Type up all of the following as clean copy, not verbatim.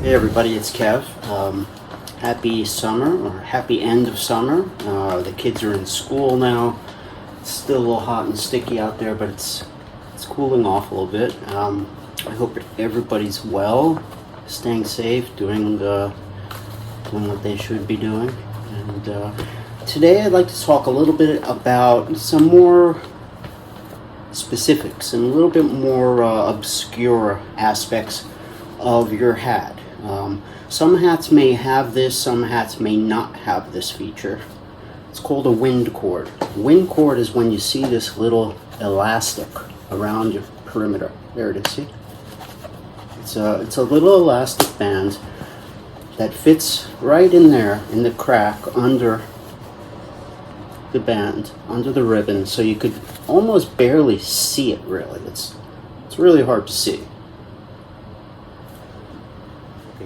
Hey everybody, it's Kev. Happy summer, or happy end of summer. The kids are in school now. It's still a little hot and sticky out there, but it's cooling off a little bit. I hope everybody's well, staying safe, doing what they should be doing. And today I'd like to talk a little bit about some more specifics and a little bit more obscure aspects of your hat. Some hats may have this, some hats may not have this feature. It's called a wind cord. Wind cord is when you see this little elastic around your perimeter. There it is, see? It's a little elastic band that fits right in there in the crack under the band, under the ribbon, so you could almost barely see it really. It's really hard to see.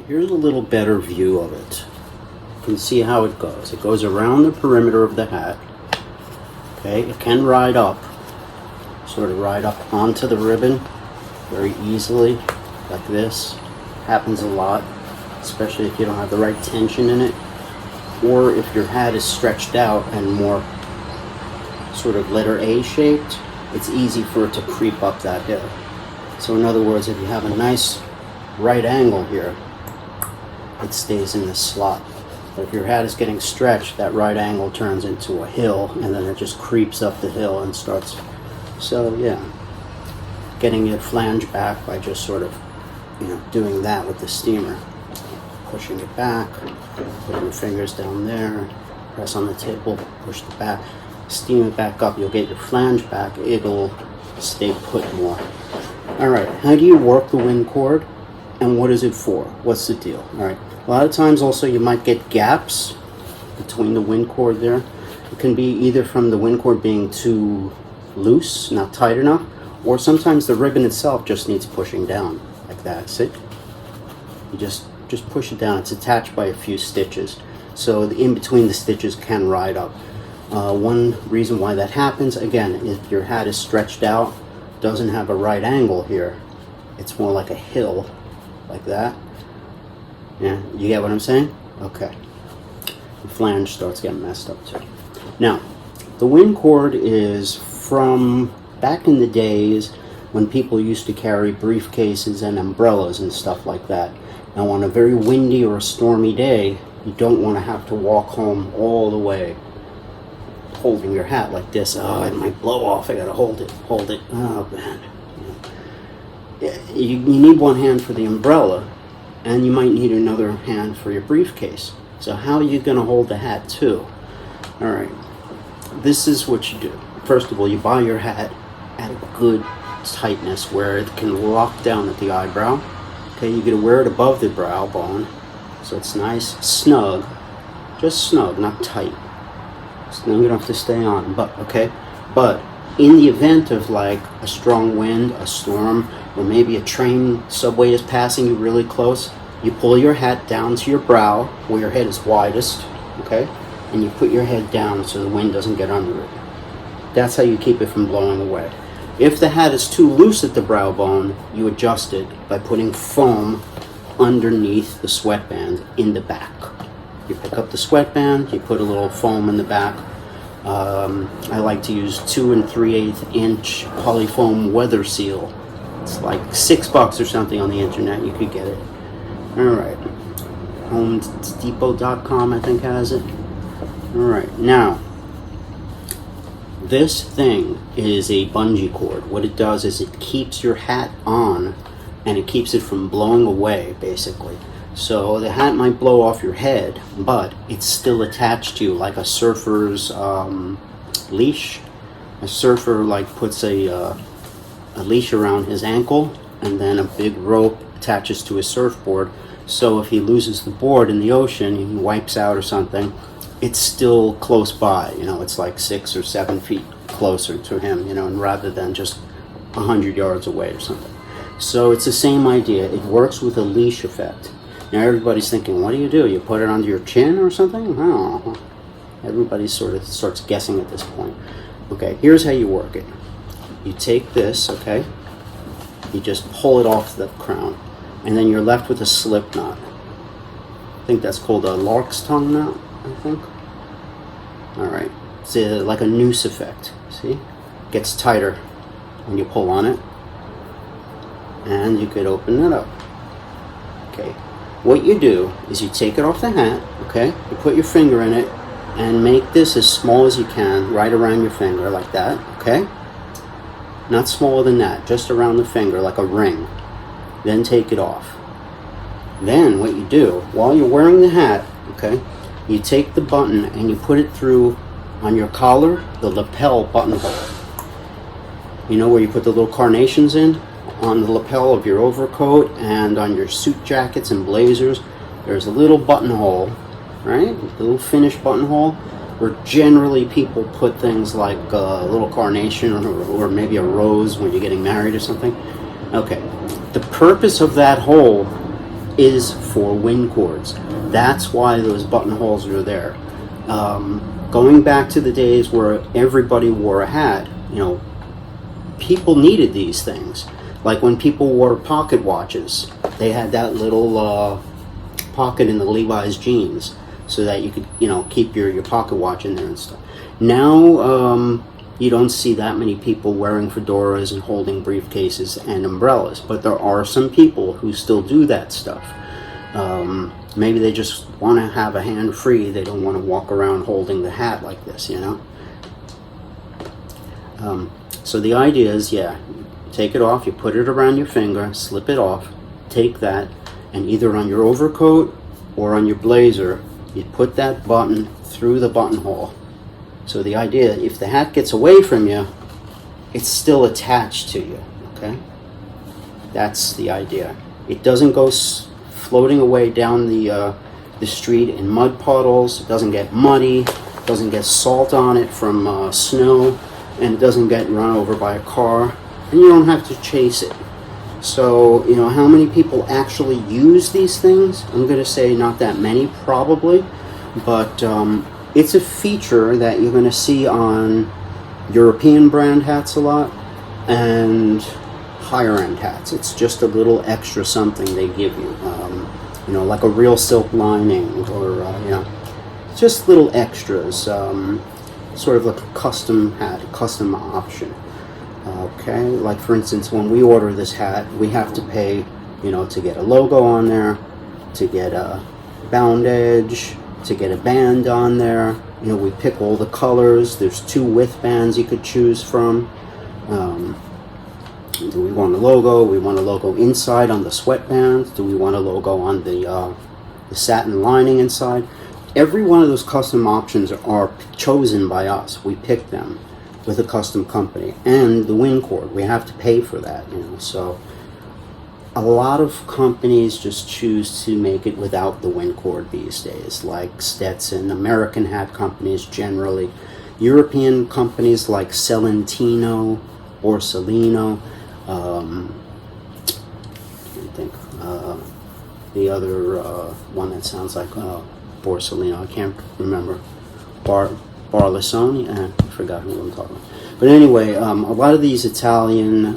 Here's a little better view of it. You can see how it goes. It goes around the perimeter of the hat. Okay, it can ride up, sort of ride up onto the ribbon very easily, like this. Happens a lot, especially if you don't have the right tension in it, or if your hat is stretched out and more sort of letter A shaped, it's easy for it to creep up that hill. So in other words, if you have a nice right angle here, it stays in this slot. But if your hat is getting stretched, that right angle turns into a hill, and then it just creeps up the hill and starts. So yeah, getting your flange back by just sort of, doing that with the steamer, pushing it back, putting your fingers down there, press on the table, push the back, steam it back up. You'll get your flange back. It'll stay put more. All right, how do you work the wind cord? And what is it for? What's the deal? All right. A lot of times also you might get gaps between the wind cord there. It can be either from the wind cord being too loose, not tight enough, or sometimes the ribbon itself just needs pushing down like that. See? You just push it down. It's attached by a few stitches. So the in between the stitches can ride up. One reason why that happens, again, if your hat is stretched out, doesn't have a right angle here, it's more like a hill. Like that. Yeah, you get what I'm saying? Okay. The flange starts getting messed up too. Now, the wind cord is from back in the days when people used to carry briefcases and umbrellas and stuff like that. Now, on a very windy or a stormy day, you don't want to have to walk home all the way holding your hat like this. Oh, it might blow off. I gotta hold it. Oh, man. You need one hand for the umbrella, and you might need another hand for your briefcase. So how are you going to hold the hat too? All right, this is what you do. First of all, you buy your hat at a good tightness where it can lock down at the eyebrow. Okay, you're going to wear it above the brow bone, so it's nice, snug, just snug, not tight. So you don't have to stay on, but in the event of like a strong wind, a storm, or maybe a train, subway is passing you really close, you pull your hat down to your brow where your head is widest, okay? And you put your head down so the wind doesn't get under it. That's how you keep it from blowing away. If the hat is too loose at the brow bone, you adjust it by putting foam underneath the sweatband in the back. You pick up the sweatband, you put a little foam in the back. I like to use 2 3/8 inch polyfoam weather seal. It's like $6 or something on the internet. You could get it. All right. HomeDepot.com I think has it. All right. Now, this thing is a bungee cord. What it does is it keeps your hat on, and it keeps it from blowing away, basically. So the hat might blow off your head, but it's still attached to you like a surfer's leash. A surfer like puts a leash around his ankle, and then a big rope attaches to his surfboard. So if he loses the board in the ocean, he wipes out or something, it's still close by. It's like 6 or 7 feet closer to him, and rather than just 100 yards away or something. So it's the same idea. It works with a leash effect. Now everybody's thinking, what do? You put it under your chin or something? I don't know. Everybody sort of starts guessing at this point. Okay, here's how you work it. You take this, okay, you just pull it off the crown, and then you're left with a slip knot. think that's called a lark's tongue knot, I think. Alright, it's like a noose effect. See? It gets tighter when you pull on it. And you could open it up. Okay, what you do is you take it off the hat, okay? You put your finger in it and make this as small as you can, right around your finger, like that, okay? Not smaller than that, just around the finger, like a ring. Then take it off. Then what you do, while you're wearing the hat, okay, you take the button and you put it through on your collar, the lapel buttonhole. You know where you put the little carnations in? On the lapel of your overcoat and on your suit jackets and blazers, there's a little buttonhole, right? A little finished buttonhole where generally people put things like a little carnation or maybe a rose when you're getting married or something. Okay, the purpose of that hole is for wind cords. That's why those buttonholes are there. Going back to the days where everybody wore a hat, you know, people needed these things. Like when people wore pocket watches, they had that little pocket in the Levi's jeans so that you could, you know, keep your pocket watch in there and stuff. Now, you don't see that many people wearing fedoras and holding briefcases and umbrellas, but there are some people who still do that stuff. Maybe they just want to have a hand free. They don't want to walk around holding the hat like this, you know. So the idea is, yeah, take it off, you put it around your finger, slip it off, take that, and either on your overcoat or on your blazer, you put that button through the buttonhole. So the idea, if the hat gets away from you, it's still attached to you, okay? That's the idea. It doesn't go floating away down the street in mud puddles, it doesn't get muddy, it doesn't get salt on it from snow, and it doesn't get run over by a car, and you don't have to chase it. So, you know, how many people actually use these things? I'm going to say not that many, probably, but it's a feature that you're going to see on European brand hats a lot, and higher end hats. It's just a little extra something they give you, you know, like a real silk lining, or, you know, just little extras, sort of like a custom hat, a custom option. Okay, like for instance, when we order this hat, we have to pay, you know, to get a logo on there, to get a bound edge, to get a band on there. You know, we pick all the colors. There's 2 width bands you could choose from. Do we want a logo? We want a logo inside on the sweatband. Do we want a logo on the satin lining inside? Every one of those custom options are chosen by us. We pick them with a custom company, and the wind cord, we have to pay for that, you know. So a lot of companies just choose to make it without the wind cord these days, like Stetson. American hat companies generally, European companies like Celentino, Borsalino, I think the other one that sounds like Borsalino, I can't remember, Barlasoni, I forgot who I'm talking about. But anyway, a lot of these Italian,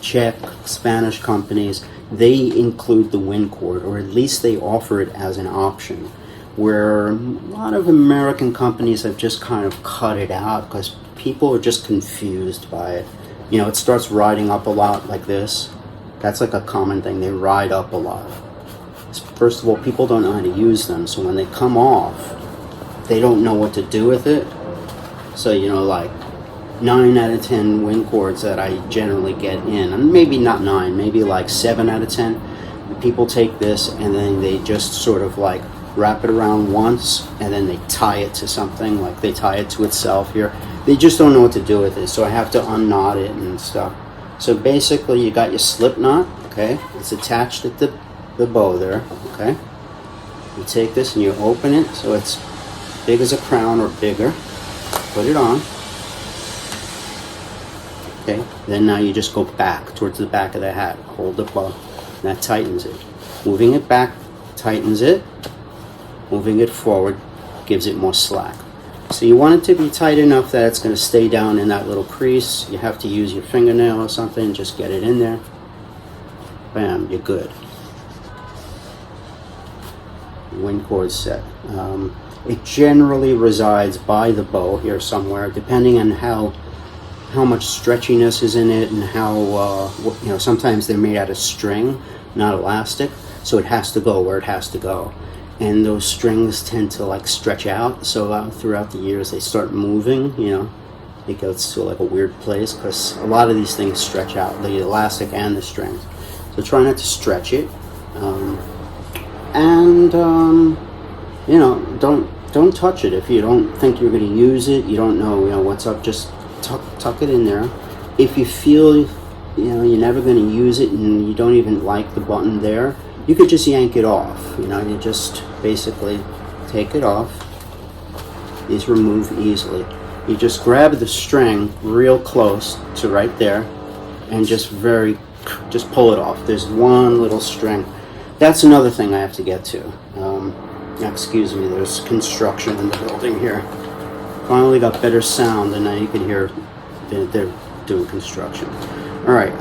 Czech, Spanish companies, they include the wind cord, or at least they offer it as an option, where a lot of American companies have just kind of cut it out because people are just confused by it. You know, it starts riding up a lot like this. That's like a common thing. They ride up a lot. First of all, people don't know how to use them, so when they come off, they don't know what to do with it. So, you know, like 9 out of 10 wind cords that I generally get in, and maybe not 9, maybe like 7 out of 10, people take this and then they just sort of like wrap it around once and then they tie it to something, like they tie it to itself here. They just don't know what to do with it, so I have to unknot it and stuff. So basically you got your slip knot, okay? It's attached at the bow there, okay? You take this and you open it so it's big as a crown or bigger. Put it on. Okay, then now you just go back towards the back of the hat. Hold the bow. That tightens it. Moving it back tightens it. Moving it forward gives it more slack. So you want it to be tight enough that it's going to stay down in that little crease. You have to use your fingernail or something, just get it in there. Bam, you're good. wind cord set. It generally resides by the bow here somewhere, depending on how much stretchiness is in it, and how you know, sometimes they're made out of string, not elastic, so it has to go where it has to go. And those strings tend to like stretch out, so throughout the years they start moving, you know. It goes to like a weird place because a lot of these things stretch out, the elastic and the strings. So try not to stretch it, you know, don't touch it if you don't think you're going to use it. You don't know, you know, what's up. Just tuck it in there. If you feel, you know, you're never going to use it and you don't even like the button there, you could just yank it off. You know, you just basically take it off. These remove easily. You just grab the string real close to right there and just pull it off. There's one little string. That's another thing I have to get to. Excuse me, there's construction in the building here. Finally got better sound, and now you can hear they're doing construction. Alright,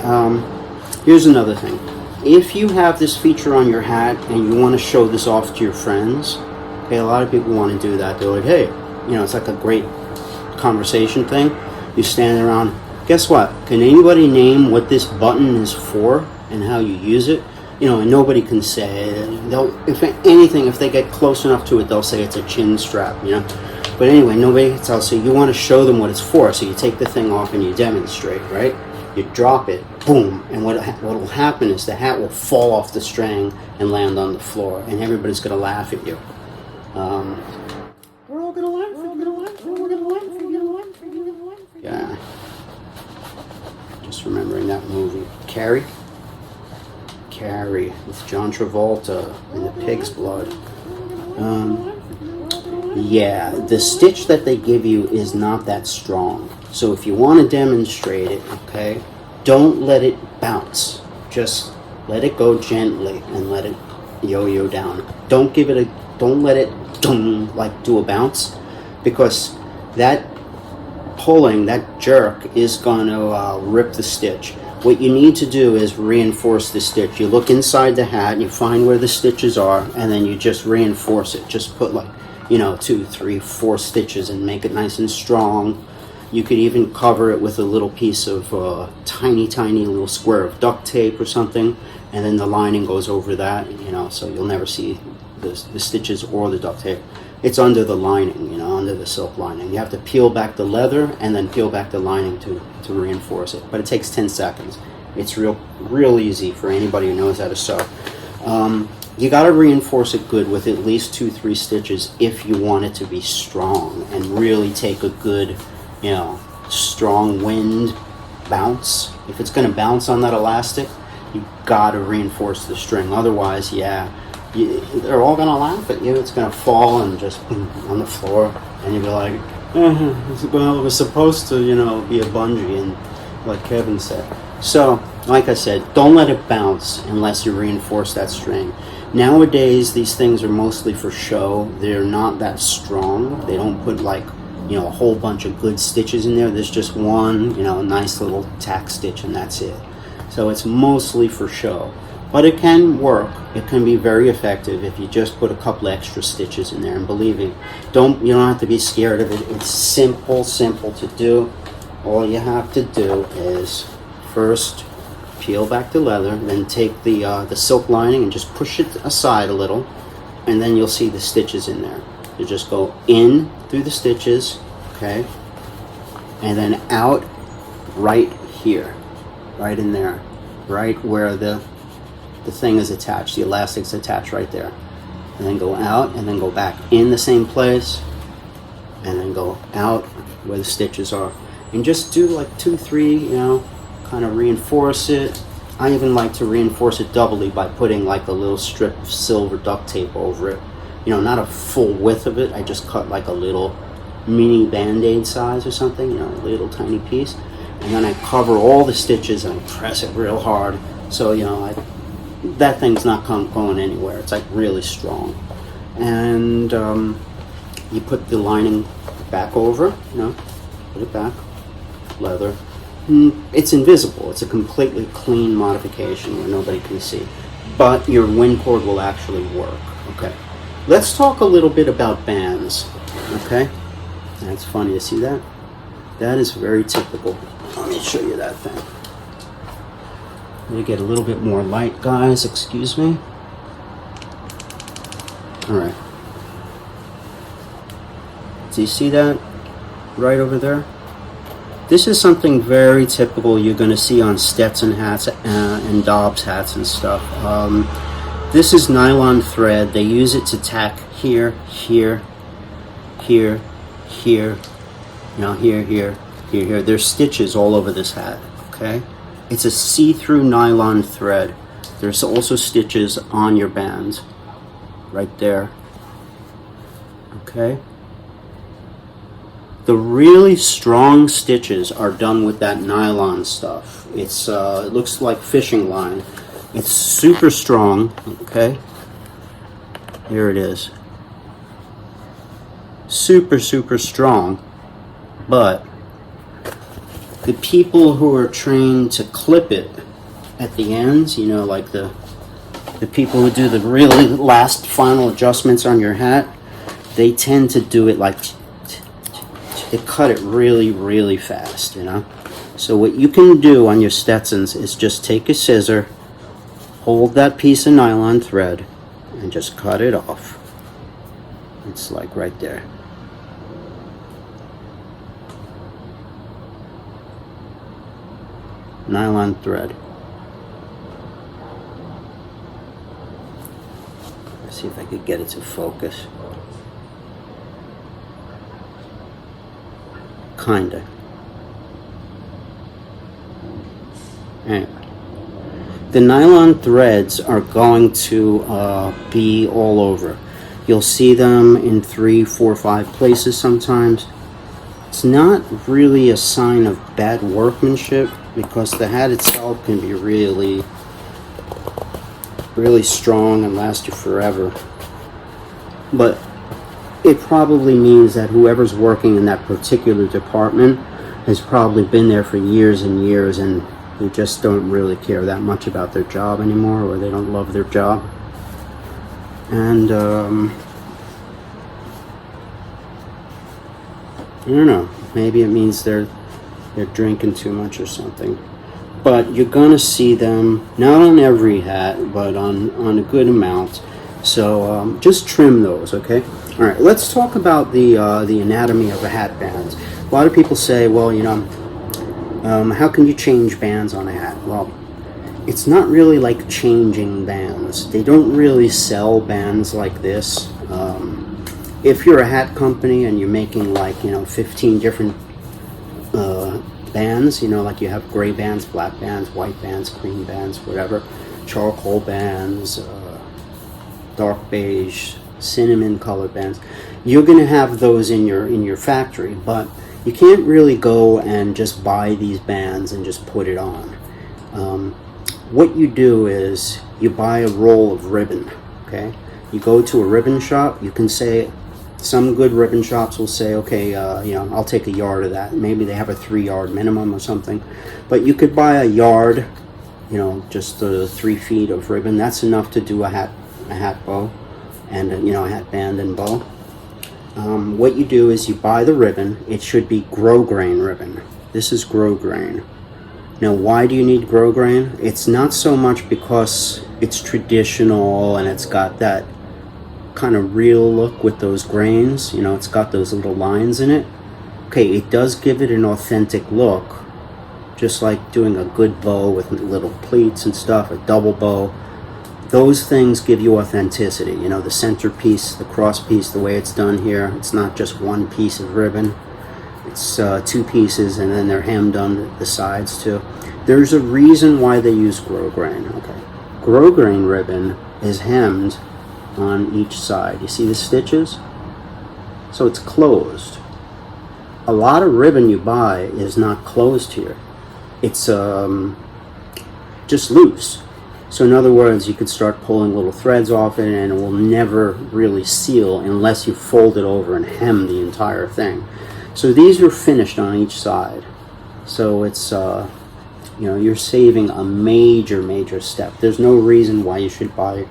here's another thing. If you have this feature on your hat and you want to show this off to your friends, okay, a lot of people want to do that. They're like, hey, you know, it's like a great conversation thing. You stand around, guess what? Can anybody name what this button is for and how you use it? You know, and nobody can say. They'll, if anything, if they get close enough to it, they'll say it's a chin strap, you know. But anyway, nobody can tell. So you want to show them what it's for. So you take the thing off and you demonstrate, right? You drop it, boom, and what will happen is the hat will fall off the string and land on the floor, and everybody's going to laugh at you. We're all going to laugh. Yeah. Just remembering that movie. Carrie with John Travolta and the pig's blood. Yeah, the stitch that they give you is not that strong. So if you want to demonstrate it, okay, don't let it bounce. Just let it go gently and let it yo-yo down. Don't let it do a bounce, because that pulling, that jerk is going to rip the stitch. What you need to do is reinforce the stitch. You look inside the hat and you find where the stitches are, and then you just reinforce it. Just put like, you know, 2, 3, 4 stitches and make it nice and strong. You could even cover it with a little piece of tiny little square of duct tape or something, and then the lining goes over that, you know, so you'll never see the stitches or the duct tape. It's under the lining, you know, under the silk lining. You have to peel back the leather and then peel back the lining to reinforce it. But it takes 10 seconds. It's real easy for anybody who knows how to sew. You got to reinforce it good with at least 2, 3 stitches if you want it to be strong and really take a good, you know, strong wind bounce. If it's going to bounce on that elastic, you got to reinforce the string. Otherwise, yeah, they're all going to laugh at you. It's going to fall and just on the floor, and you'll be like, well, it was supposed to, you know, be a bungee, and like Kevin said. So, like I said, don't let it bounce unless you reinforce that string. Nowadays, these things are mostly for show. They're not that strong. They don't put like, you know, a whole bunch of good stitches in there. There's just one, you know, nice little tack stitch, and that's it. So it's mostly for show. But it can work. It can be very effective if you just put a couple extra stitches in there. And believe me, you don't have to be scared of it. It's simple to do. All you have to do is first peel back the leather, then take the silk lining and just push it aside a little, and then you'll see the stitches in there. You just go in through the stitches, okay, and then out right here, right in there, right where the thing is attached, the elastic's attached right there, and then go out and then go back in the same place, and then go out where the stitches are, and just do like 2, 3, you know, kind of reinforce it. I even like to reinforce it doubly by putting like a little strip of silver duct tape over it. You know, not a full width of it. I just cut like a little mini band-aid size or something, you know, a little tiny piece. And then I cover all the stitches and I press it real hard. So, you know, that thing's not going anywhere. It's like really strong. And you put the lining back over, you know, put it back, leather. It's invisible. It's a completely clean modification where nobody can see. But your wind cord will actually work. Okay. let's talk a little bit about bands. Okay, that's funny. You see that? That is very typical. Let me show you that thing. Let me get a little bit more light, guys. Excuse me. All right. Do you see that right over there? This is something very typical you're going to see on Stetson hats and Dobbs hats and stuff. This is nylon thread. They use it to tack here, here, here, here, now here, here, here, here. There's stitches all over this hat, okay? It's a see-through nylon thread. There's also stitches on your bands, right there, okay? The really strong stitches are done with that nylon stuff. It looks like fishing line. It's super strong, okay? Here it is. Super, super strong, but the people who are trained to clip it at the ends, you know, like the people who do the really last final adjustments on your hat, they tend to do it like they cut it really, really fast, you know. So what you can do on your Stetsons is just take a scissor, hold that piece of nylon thread, and just cut it off. It's like right there. Nylon thread. Let's see if I could get it to focus. Kinda. Anyway, the nylon threads are going to be all over. You'll see them in 3, 4, 5 places sometimes. It's not really a sign of bad workmanship because the hat itself can be really, really strong and last you forever. But it probably means that whoever's working in that particular department has probably been there for years and years, and they just don't really care that much about their job anymore, or they don't love their job. And I don't know, maybe it means they're drinking too much or something. But you're gonna see them, not on every hat, but on a good amount. So just trim those, okay? All right, let's talk about the anatomy of a hat band. A lot of people say, well, you know, how can you change bands on a hat? Well, it's not really like changing bands. They don't really sell bands like this. If you're a hat company and you're making like, you know, 15 different bands, you know, like you have gray bands, black bands, white bands, cream bands, whatever, charcoal bands, dark beige, cinnamon color bands, you're going to have those in your factory, but you can't really go and just buy these bands and just put it on. What you do is you buy a roll of ribbon, okay? You go to a ribbon shop, you can say, some good ribbon shops will say, okay, you know, I'll take a yard of that. Maybe they have a 3-yard minimum or something, but you could buy a yard, you know, just 3 feet of ribbon. That's enough to do a hat bow, and you know, a hat band and bow. What you do is you buy the ribbon. It should be grosgrain ribbon. This is grosgrain. Now, why do you need grosgrain? It's not so much because it's traditional and it's got that kind of real look with those grains, you know, it's got those little lines in it. Okay, it does give it an authentic look, just like doing a good bow with little pleats and stuff, a double bow. Those things give you authenticity, you know, the centerpiece, the cross piece, the way it's done here. It's not just one piece of ribbon, it's 2 pieces, and then they're hemmed on the sides too. There's a reason why they use grosgrain. Okay, grosgrain ribbon is hemmed on each side. You see the stitches? So it's closed. A lot of ribbon you buy is not closed here. It's just loose. So in other words, you could start pulling little threads off it and it will never really seal unless you fold it over and hem the entire thing. So these are finished on each side. So it's, you know, you're saving a major step. There's no reason why you should buy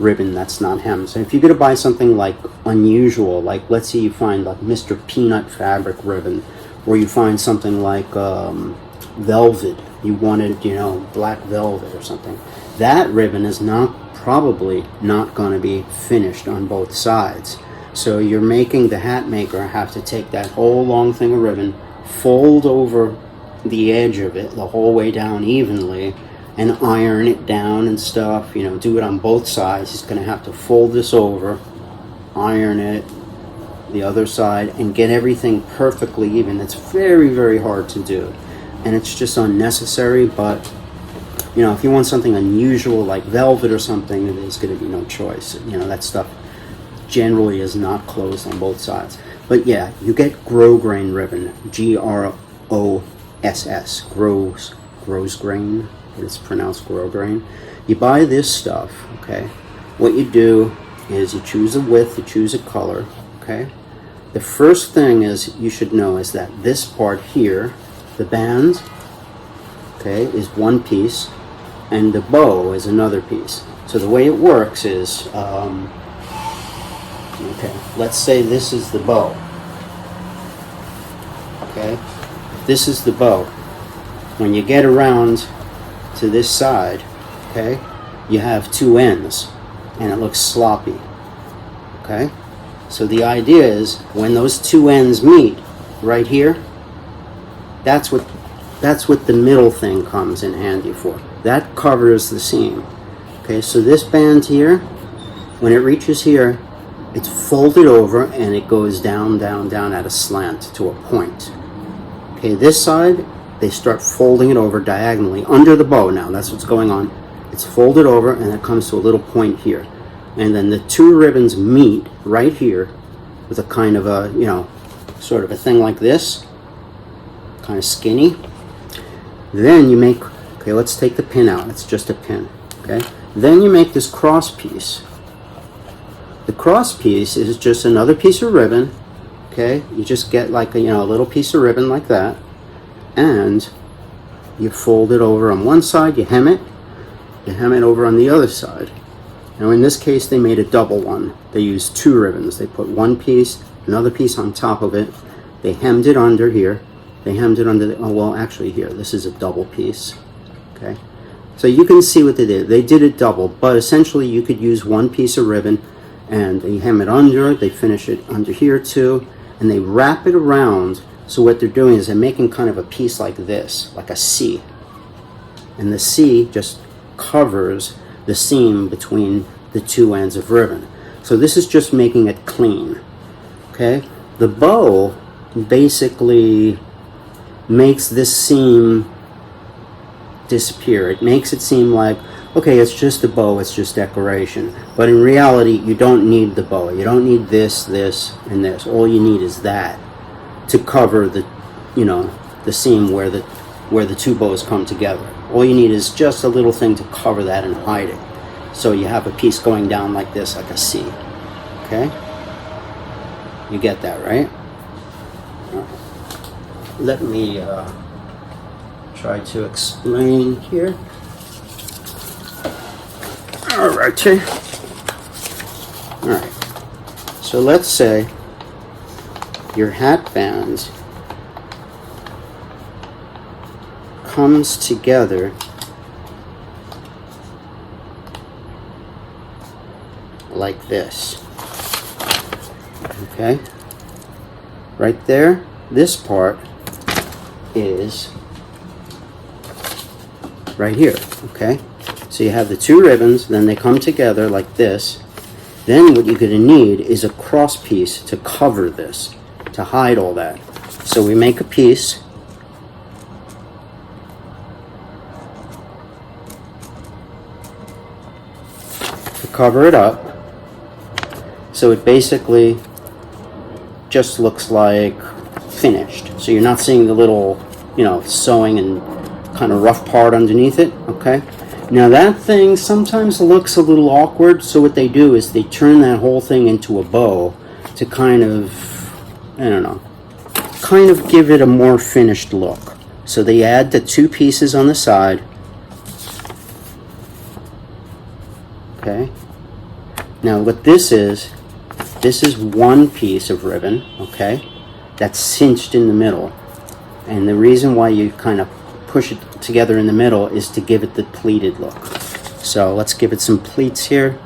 ribbon that's not hemmed. So if you're going to buy something like unusual, like let's say you find like Mr. Peanut fabric ribbon, or you find something like velvet, you wanted, you know, black velvet or something, that ribbon is probably not going to be finished on both sides. So you're making the hat maker have to take that whole long thing of ribbon, fold over the edge of it the whole way down evenly, and iron it down and stuff, you know, do it on both sides. He's going to have to fold this over, iron it, the other side, and get everything perfectly even. It's very, very hard to do, and it's just unnecessary. But you know, if you want something unusual like velvet or something, there's going to be no choice. You know, that stuff generally is not closed on both sides. But yeah, you get grosgrain ribbon, G-R-O-S-S, grosgrain, it's pronounced grosgrain. You buy this stuff, okay? What you do is you choose a width, you choose a color, okay? The first thing is you should know is that this part here, the band, okay, is one piece, and the bow is another piece. So the way it works is, okay, let's say this is the bow. Okay, this is the bow. When you get around to this side, okay, you have two ends, and it looks sloppy. Okay, so the idea is when those two ends meet right here, that's what the middle thing comes in handy for. That covers the seam. Okay, so this band here, when it reaches here, it's folded over and it goes down, down, down at a slant to a point. Okay, this side, they start folding it over diagonally under the bow now. That's what's going on. It's folded over and it comes to a little point here. And then the two ribbons meet right here with a kind of a, you know, sort of a thing like this, kind of skinny. Then you make, okay, let's take the pin out. It's just a pin, okay? Then you make this cross piece. The cross piece is just another piece of ribbon, okay? You just get like a, you know, a little piece of ribbon like that, and you fold it over on one side, you hem it over on the other side. Now in this case they made a double one. They used two ribbons. They put one piece, another piece on top of it. They hemmed it under here. They hemmed it under the, oh well, actually here, this is a double piece, okay? So you can see what they did. They did it double, but essentially you could use one piece of ribbon and they hem it under, they finish it under here too, and they wrap it around. So what they're doing is they're making kind of a piece like this, like a C. And the C just covers the seam between the two ends of ribbon. So this is just making it clean, okay? The bow basically makes this seam disappear. It makes it seem like, okay, it's just a bow, it's just decoration. But in reality, you don't need the bow. You don't need this, this, and this. All you need is that to cover the, you know, the seam where the two bows come together. All you need is just a little thing to cover that and hide it. So you have a piece going down like this, like a C. Okay? You get that, right? Let me try to explain here. Alrighty. Alright. So let's say your hat band comes together like this. Okay? Right there, this part is right here, okay? So you have the two ribbons, then they come together like this. Then what you're going to need is a cross piece to cover this, to hide all that. So we make a piece. To cover it up. So it basically just looks like finished. So you're not seeing the little, you know, sewing and kind of rough part underneath it, okay? Now that thing sometimes looks a little awkward, so what they do is they turn that whole thing into a bow to kind of, I don't know, kind of give it a more finished look. So they add the two pieces on the side, okay? Now what this is one piece of ribbon, okay, that's cinched in the middle. And the reason why you kind of push it together in the middle is to give it the pleated look. So let's give it some pleats here.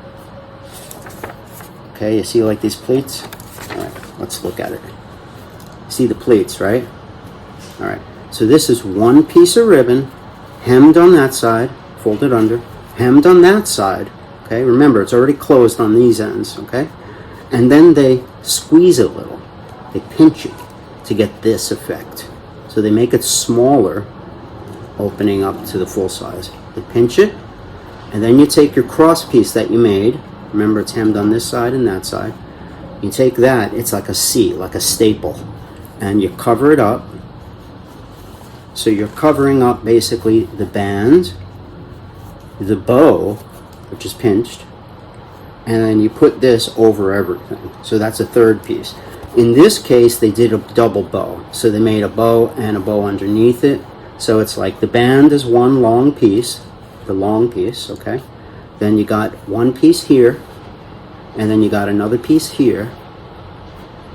Okay, you see like these pleats? All right, let's look at it. See the pleats, right? All right, so this is one piece of ribbon, hemmed on that side, folded under, hemmed on that side. Okay, remember it's already closed on these ends, okay? And then they squeeze it a little. They pinch it to get this effect. So they make it smaller, opening up to the full size. They pinch it, and then you take your cross piece that you made. Remember, it's hemmed on this side and that side. You take that, it's like a C, like a staple, and you cover it up. So you're covering up basically the band, the bow, which is pinched, and then you put this over everything. So that's a third piece. In this case, they did a double bow. So they made a bow and a bow underneath it. So it's like the band is one long piece, the long piece, okay? Then you got one piece here, and then you got another piece here,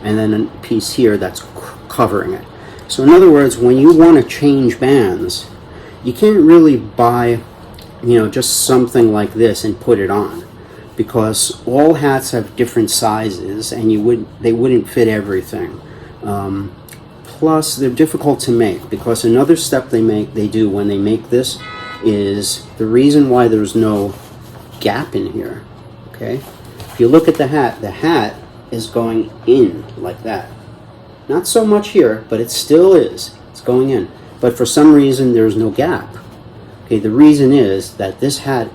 and then a piece here that's covering it. So in other words, when you want to change bands, you can't really buy, just something like this and put it on, because all hats have different sizes, and they wouldn't fit everything. Plus, they're difficult to make, because another step they do when they make this is the reason why there's no gap in here. Okay, if you look at the hat is going in like that. Not so much here, but it still is. It's going in. But for some reason, there's no gap. Okay, the reason is that this hat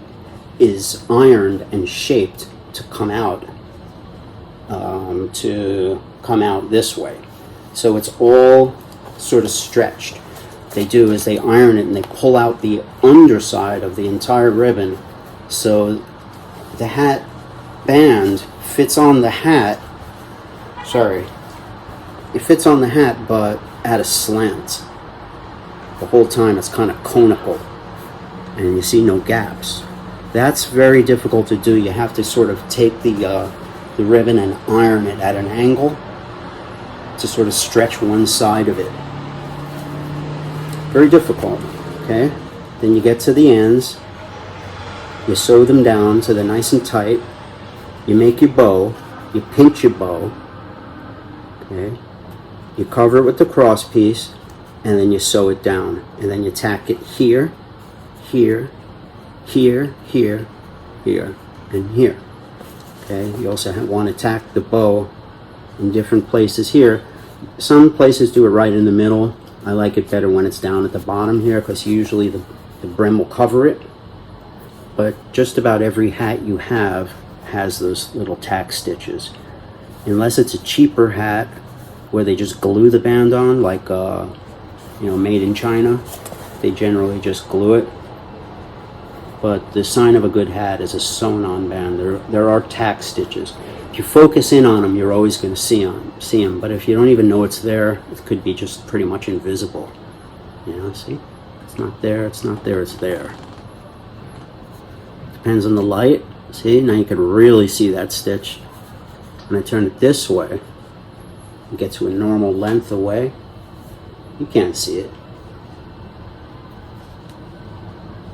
is ironed and shaped to come out this way. So it's all sort of stretched. What they do is they iron it and they pull out the underside of the entire ribbon, so the hat band fits on the hat. It fits on the hat, but at a slant. The whole time it's kind of conical, and you see no gaps. That's very difficult to do. You have to sort of take the ribbon and iron it at an angle to sort of stretch one side of it. Very difficult, okay? Then you get to the ends, you sew them down so they're nice and tight, you make your bow, you pinch your bow, okay? You cover it with the cross piece, and then you sew it down, and then you tack it here, here, here, here, here, and here. Okay, you also want to tack the bow in different places here. Some places do it right in the middle. I like it better when it's down at the bottom here, because usually the brim will cover it. But just about every hat you have has those little tack stitches. Unless it's a cheaper hat where they just glue the band on, like made in China, they generally just glue it. But the sign of a good hat is a sewn on band. There are tack stitches. If you focus in on them, you're always going to see them. But if you don't even know it's there, it could be just pretty much invisible. See? It's not there, it's not there, it's there. Depends on the light. See, now you can really see that stitch. When I turn it this way, and get to a normal length away, you can't see it.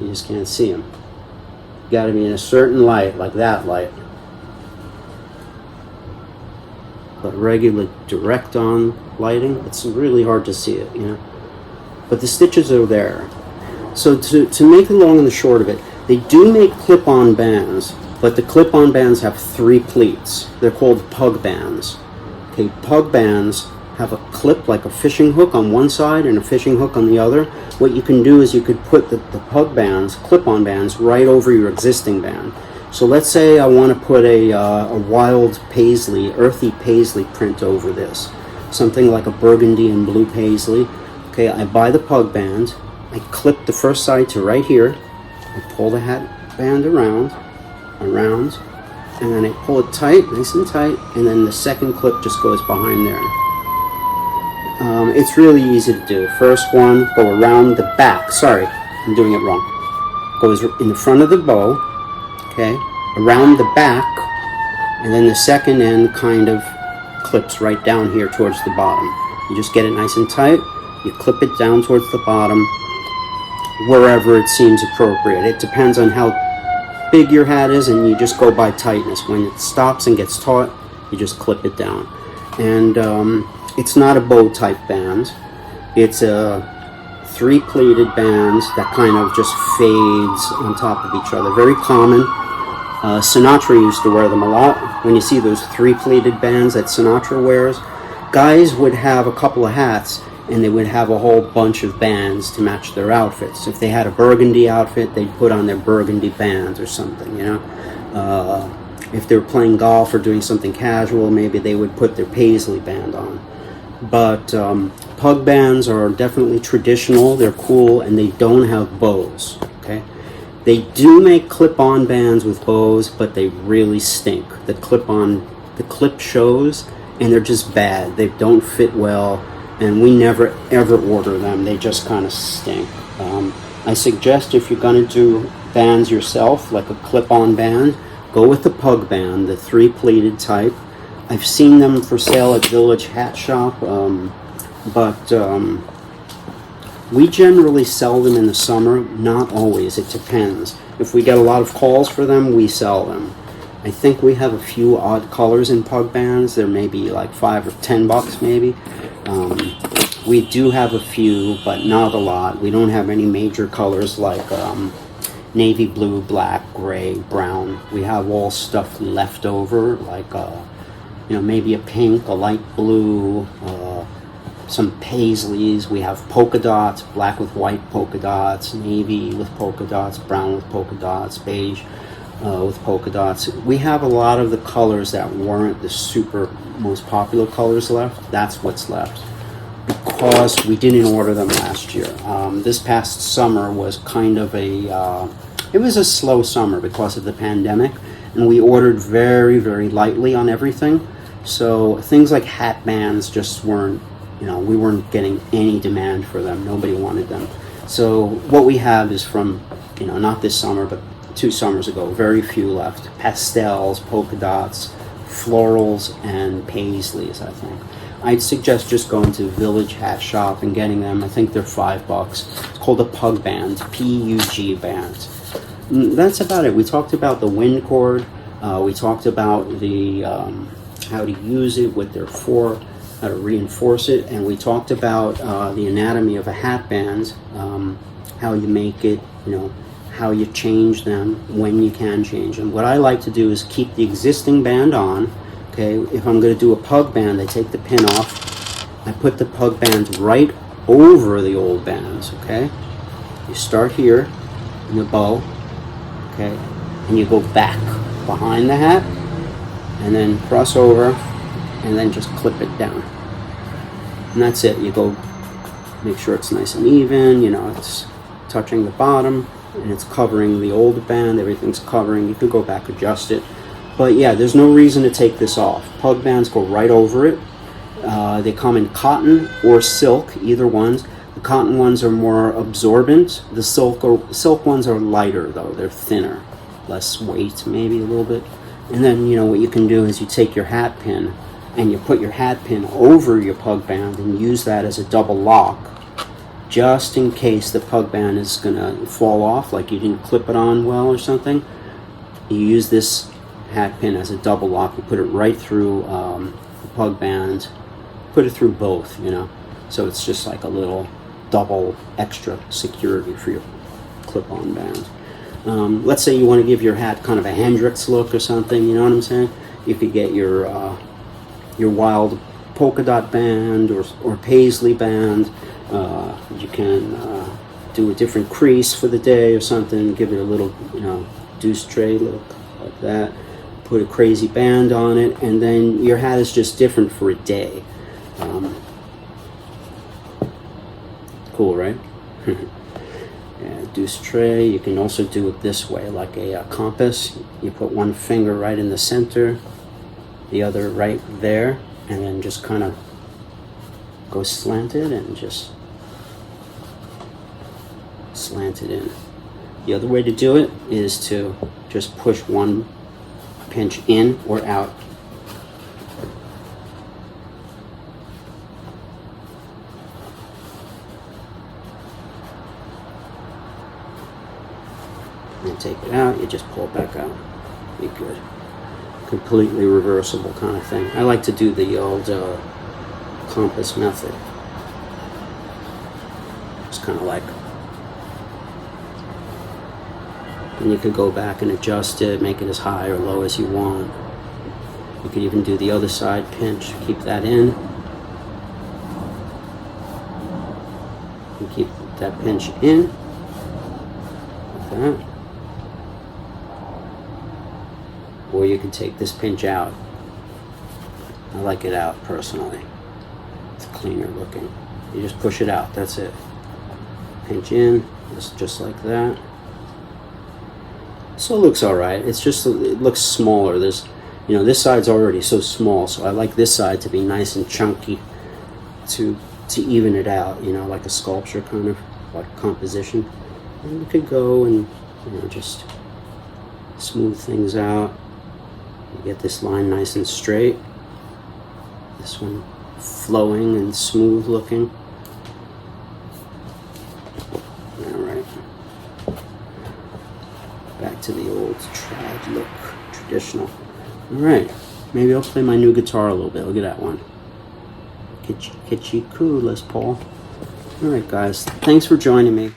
You just can't see them. You got to be in a certain light, like that light. But regular direct on lighting, it's really hard to see it, But the stitches are there. So to make the long and the short of it, they do make clip-on bands, but the clip-on bands have 3 pleats. They're called Pug Bands. Okay, Pug Bands have a clip like a fishing hook on one side and a fishing hook on the other. What you can do is you could put the Pug Bands, clip-on bands, right over your existing band. So let's say I want to put a wild paisley, earthy paisley print over this. Something like a burgundy and blue paisley. Okay, I buy the Pug Band, I clip the first side to right here, I pull the hat band around, and then I pull it tight, nice and tight, and then the second clip just goes behind there. It's really easy to do. First one, go around the back. Sorry, I'm doing it wrong. Goes in the front of the bow, okay, around the back And then the second end kind of clips right down here towards the bottom. You just get it nice and tight, you clip it down towards the bottom, wherever it seems appropriate. It depends on how big your hat is, and you just go by tightness. When it stops and gets taut, you just clip it down. And it's not a bow type band. It's a 3 pleated bands that kind of just fades on top of each other. Very common. Sinatra used to wear them a lot. When you see those 3 pleated bands that Sinatra wears, guys would have a couple of hats and they would have a whole bunch of bands to match their outfits. If they had a burgundy outfit, they'd put on their burgundy bands or something, you know. If they were playing golf or doing something casual, maybe they would put their paisley band on. But Pug Bands are definitely traditional, they're cool, and they don't have bows, okay? They do make clip-on bands with bows, but they really stink. The clip shows, and they're just bad. They don't fit well, and we never ever order them. They just kind of stink. I suggest if you're going to do bands yourself, like a clip-on band, go with the Pug Band, the 3 pleated type. I've seen them for sale at Village Hat Shop, but we generally sell them in the summer. Not always, it depends. If we get a lot of calls for them, we sell them. I think we have a few odd colors in Pug Bands. There may be like $5 or $10 maybe. We do have a few, but not a lot. We don't have any major colors like navy blue, black, gray, brown. We have all stuff left over, like you know, maybe a pink, a light blue, some paisleys. We have polka dots, black with white polka dots, navy with polka dots, brown with polka dots, beige with polka dots. We have a lot of the colors that weren't the super most popular colors left. That's what's left, because we didn't order them last year. This past summer was kind of it was a slow summer because of the pandemic, and we ordered very, very lightly on everything. So things like hat bands just weren't, you know, we weren't getting any demand for them. Nobody wanted them. So what we have is from, you know, not this summer, but 2 summers ago, very few left. Pastels, polka dots, florals, and paisleys, I think. I'd suggest just going to Village Hat Shop and getting them. I think they're $5. It's called a Pug Band, P-U-G band. That's about it. We talked about the wind cord. We talked about the how to use it, what they're for, how to reinforce it, and we talked about the anatomy of a hat band, how you make it, you know, how you change them, when you can change them. What I like to do is keep the existing band on. Okay, if I'm going to do a Pug Band, I take the pin off, I put the Pug Bands right over the old bands. Okay, you start here in the bow, okay, and you go back behind the hat, and then cross over, and then just clip it down. And that's it. You go, make sure it's nice and even, you know, it's touching the bottom, and it's covering the old band, everything's covering. You could go back, adjust it. But yeah, there's no reason to take this off. Pug Bands go right over it. They come in cotton or silk, either ones. The cotton ones are more absorbent. The silk ones are lighter, though. They're thinner, less weight, maybe a little bit. And then, you know, what you can do is you take your hat pin and you put your hat pin over your Pug Band and use that as a double lock, just in case the Pug Band is going to fall off, like you didn't clip it on well or something. You use this hat pin as a double lock. You put it right through the Pug Band, put it through both, you know, so it's just like a little double extra security for your clip-on band. Let's say you want to give your hat kind of a Hendrix look or something, you know what I'm saying? You could get your wild polka dot band or paisley band. You can do a different crease for the day or something, give it a little, you know, douce tray look like that. Put a crazy band on it, and then your hat is just different for a day. Cool, right? Yeah, douce tray. You can also do it this way, like a compass. You put one finger right in the center, the other right there, and then just kind of go slanted and just slant it in. The other way to do it is to just push one pinch in or out. And take it out, you just pull it back out. Be good. Completely reversible kind of thing. I like to do the old compass method. It's kind of like, and you could go back and adjust it, make it as high or low as you want. You could even do the other side pinch, keep that in. And keep that pinch in. Like that. Or you can take this pinch out. I like it out personally. It's cleaner looking. You just push it out, that's it. Pinch in, just like that. So it looks alright. It's just, it looks smaller. There's, you know, this side's already so small, so I like this side to be nice and chunky to even it out, you know, like a sculpture kind of, like composition. And you could go and, you know, just smooth things out. You get this line nice and straight. This one flowing and smooth looking. Alright. Back to the old trad look, traditional. Alright, maybe I'll play my new guitar a little bit. Look at that one. Kitschy, kitschy, cool, Les Paul. Alright guys, thanks for joining me.